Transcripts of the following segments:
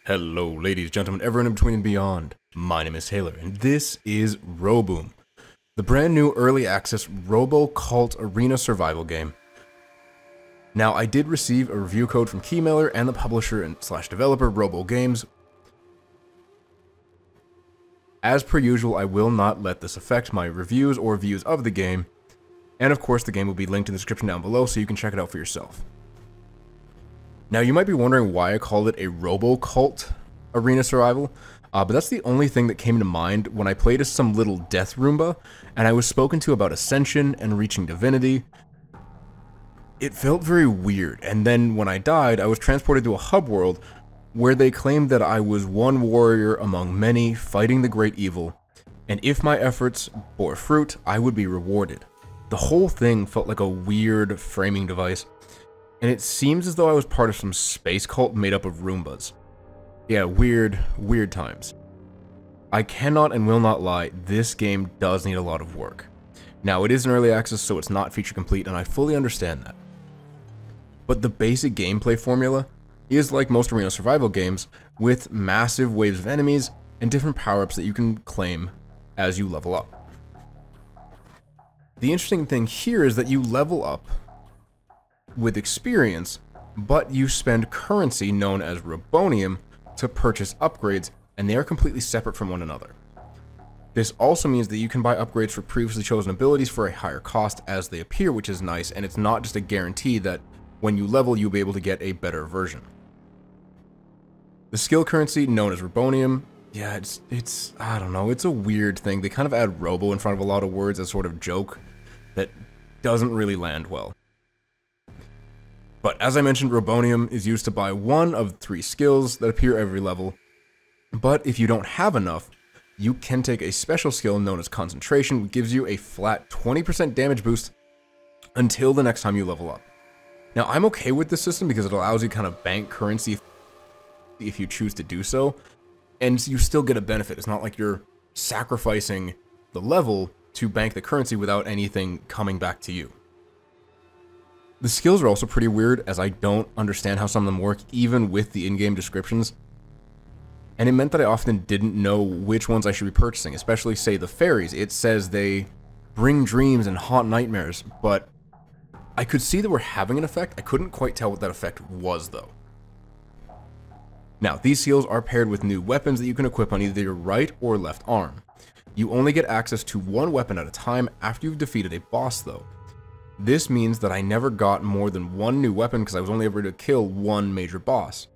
Hello, ladies, gentlemen, everyone in between and beyond. My name is Taylor, and this is Roboom, the brand new early access Robo cult arena survival game. Now, I did receive a review code from Keymailer and the publisher and slash developer Robo Games. As per usual, I will not let this affect my reviews or views of the game, and of course the game will be linked in the description down below so you can check it out for yourself. Now, you might be wondering why I called it a Robo cult arena survival, but that's the only thing that came to mind when I played as some little death Roomba, and I was spoken to about ascension and reaching divinity. It felt very weird, and then when I died, I was transported to a hub world where they claimed that I was one warrior among many fighting the great evil, and if my efforts bore fruit, I would be rewarded. The whole thing felt like a weird framing device, and it seems as though I was part of some space cult made up of Roombas. Yeah, weird times. I cannot and will not lie, this game does need a lot of work. Now, it is in early access, so it's not feature complete, and I fully understand that. But the basic gameplay formula is like most arena survival games, with massive waves of enemies and different power-ups that you can claim as you level up. The interesting thing here is that you level up with experience, but you spend currency known as Robonium to purchase upgrades, and they are completely separate from one another. This also means that you can buy upgrades for previously chosen abilities for a higher cost as they appear, which is nice, and it's not just a guarantee that when you level you'll be able to get a better version. The skill currency known as Robonium, yeah, it's I don't know, it's a weird thing. They kind of add Robo in front of a lot of words as sort of joke that doesn't really land well. But as I mentioned, Robonium is used to buy one of 3 skills that appear every level, but if you don't have enough, you can take a special skill known as concentration, which gives you a flat 20% damage boost until the next time you level up. Now, I'm okay with this system because it allows you kind of bank currency if you choose to do so, and you still get a benefit. It's not like you're sacrificing the level to bank the currency without anything coming back to you. The skills are also pretty weird, as I don't understand how some of them work, even with the in-game descriptions. And it meant that I often didn't know which ones I should be purchasing, especially, say, the fairies. It says they bring dreams and haunt nightmares, but I could see they were having an effect. I couldn't quite tell what that effect was, though. Now, these skills are paired with new weapons that you can equip on either your right or left arm. You only get access to one weapon at a time after you've defeated a boss, though. This means that I never got more than one new weapon because I was only able to kill one major boss.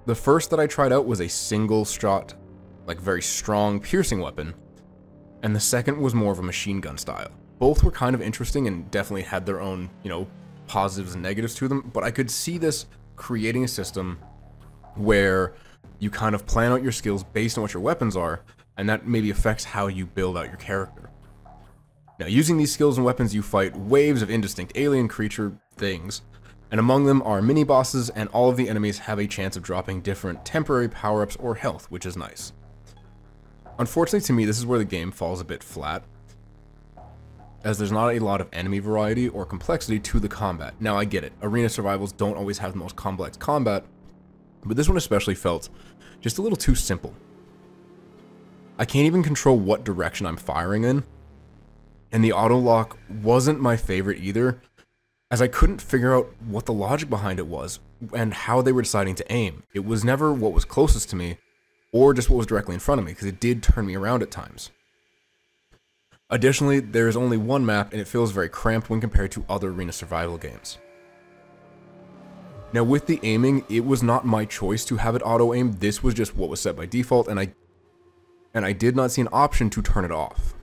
The first that I tried out was a single shot, like very strong piercing weapon, and the second was more of a machine gun style. Both were kind of interesting and definitely had their own, positives and negatives to them, but I could see this creating a system where you kind of plan out your skills based on what your weapons are, and that maybe affects how you build out your character. Now, using these skills and weapons, you fight waves of indistinct alien creature things, and among them are mini-bosses, and all of the enemies have a chance of dropping different temporary power-ups or health, which is nice. Unfortunately to me, this is where the game falls a bit flat, as there's not a lot of enemy variety or complexity to the combat. Now, I get it, arena survivals don't always have the most complex combat, but this one especially felt just a little too simple. I can't even control what direction I'm firing in, and the auto lock wasn't my favorite either, as I couldn't figure out what the logic behind it was and how they were deciding to aim. It was never what was closest to me or just what was directly in front of me, because it did turn me around at times. Additionally, there is only one map and it feels very cramped when compared to other arena survival games. Now, with the aiming, it was not my choice to have it auto aim. This was just what was set by default, and I did not see an option to turn it off.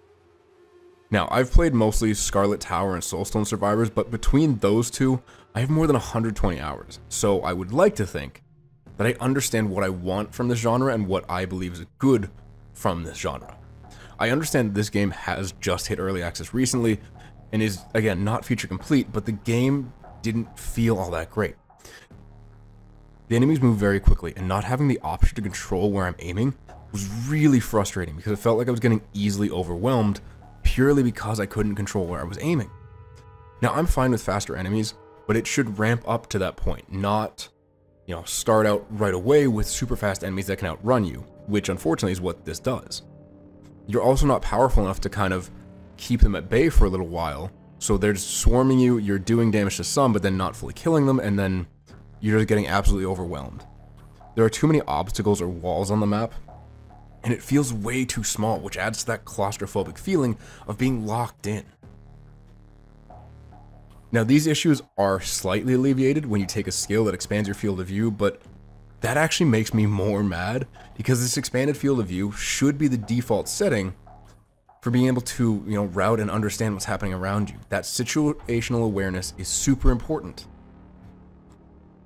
Now, I've played mostly Scarlet Tower and Soulstone Survivors, but between those two, I have more than 120 hours, so I would like to think that I understand what I want from this genre and what I believe is good from this genre. I understand this game has just hit early access recently, and is, again, not feature complete, but the game didn't feel all that great. The enemies move very quickly, and not having the option to control where I'm aiming was really frustrating, because it felt like I was getting easily overwhelmed purely because I couldn't control where I was aiming. Now, I'm fine with faster enemies, but it should ramp up to that point, not, start out right away with super fast enemies that can outrun you, which unfortunately is what this does. You're also not powerful enough to kind of keep them at bay for a little while, so they're just swarming you, you're doing damage to some, but then not fully killing them, and then you're just getting absolutely overwhelmed. There are too many obstacles or walls on the map, and it feels way too small, which adds to that claustrophobic feeling of being locked in. Now, these issues are slightly alleviated when you take a skill that expands your field of view, but that actually makes me more mad, because this expanded field of view should be the default setting for being able to, route and understand what's happening around you. That situational awareness is super important.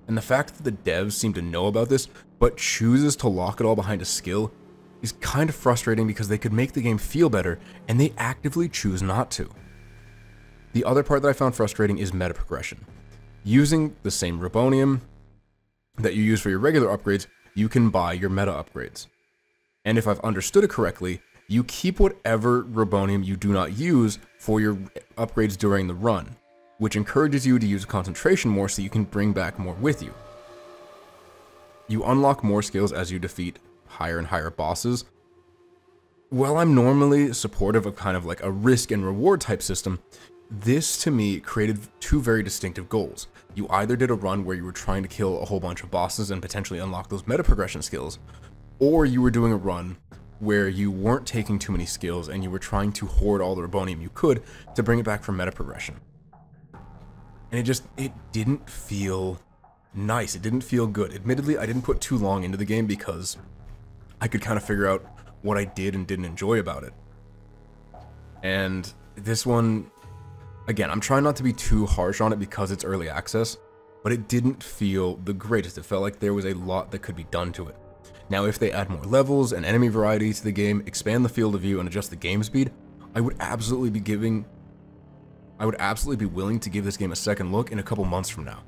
And the fact that the devs seem to know about this, but chooses to lock it all behind a skill, is kind of frustrating because they could make the game feel better, and they actively choose not to. The other part that I found frustrating is meta progression. Using the same Robonium that you use for your regular upgrades, you can buy your meta upgrades. And if I've understood it correctly, you keep whatever Robonium you do not use for your upgrades during the run, which encourages you to use concentration more so you can bring back more with you. You unlock more skills as you defeat higher and higher bosses. While I'm normally supportive of kind of like a risk and reward type system, this to me created two very distinctive goals. You either did a run where you were trying to kill a whole bunch of bosses and potentially unlock those meta progression skills, or you were doing a run where you weren't taking too many skills and you were trying to hoard all the Robonium you could to bring it back for meta progression. And it didn't feel nice. It didn't feel good. Admittedly, I didn't put too long into the game because I could kind of figure out what I did and didn't enjoy about it. And this one, again, I'm trying not to be too harsh on it because it's early access, but it didn't feel the greatest. It felt like there was a lot that could be done to it. Now, if they add more levels and enemy variety to the game, expand the field of view, and adjust the game speed, I would absolutely be willing to give this game a second look in a couple months from now.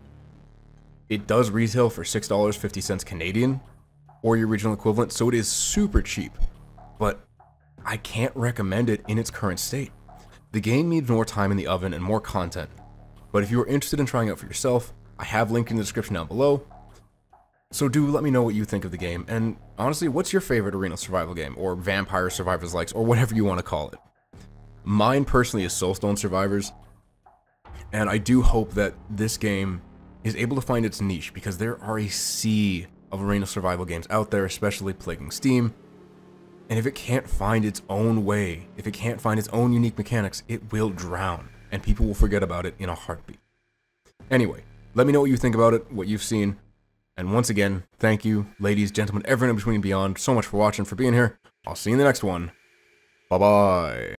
It does retail for $6.50 Canadian, or your regional equivalent, so it is super cheap, but I can't recommend it in its current state. The game needs more time in the oven and more content, but if you are interested in trying it out for yourself, I have linked in the description down below, so do let me know what you think of the game, and honestly, what's your favorite arena survival game, or Vampire Survivors likes, or whatever you want to call it. Mine personally is Soulstone Survivors, and I do hope that this game is able to find its niche, because there are a sea of arena survival games out there, especially plaguing Steam, and if it can't find its own way, if it can't find its own unique mechanics, it will drown, and people will forget about it in a heartbeat. Anyway, let me know what you think about it, what you've seen, and once again, thank you, ladies, gentlemen, everyone in between and beyond, so much for watching, for being here. I'll see you in the next one. Bye-bye.